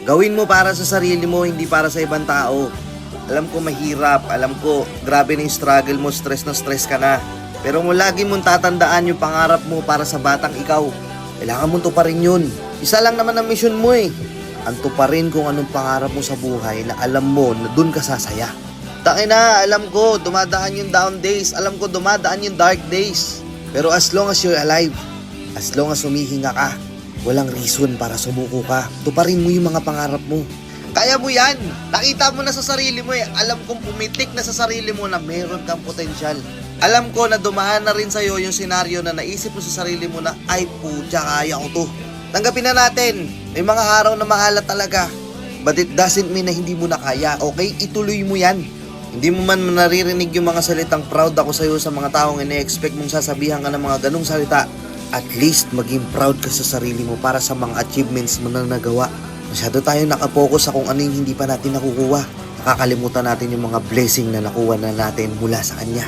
Gawin mo para sa sarili mo, hindi para sa ibang tao. Alam ko mahirap, alam ko grabe na yung struggle mo, stress na stress ka na. Pero mo lagi mong tatandaan yung pangarap mo para sa batang ikaw. Kailangan mong tuparin yun. Isa lang naman ang mission mo eh. Ang tuparin kung anong pangarap mo sa buhay na alam mo na dun ka sasaya. Takina, alam ko dumadaan yung down days, alam ko dumadaan yung dark days. Pero as long as you're alive, as long as humihinga ka, walang reason para sumuko ka. Tuparin mo yung mga pangarap mo. Kaya mo yan. Nakita mo na sa sarili mo eh. Alam kong pumitik na sa sarili mo na meron kang potensyal. Alam ko na dumaan na rin sa'yo yung senaryo na naisip mo sa sarili mo na ay putya, kaya ko to. Tanggapin na natin. May mga araw na mahala talaga. But it doesn't mean na hindi mo na kaya. Okay? Ituloy mo yan. Hindi mo man naririnig yung mga salitang proud ako sa'yo sa mga taong ine-expect mong sasabihan ka ng mga ganong salita. At least maging proud ka sa sarili mo para sa mga achievements mo na nagawa. Masyado tayong nakapokus sa kung ano yung hindi pa natin nakukuha. Nakakalimutan natin yung mga blessing na nakuha na natin mula sa Kanya.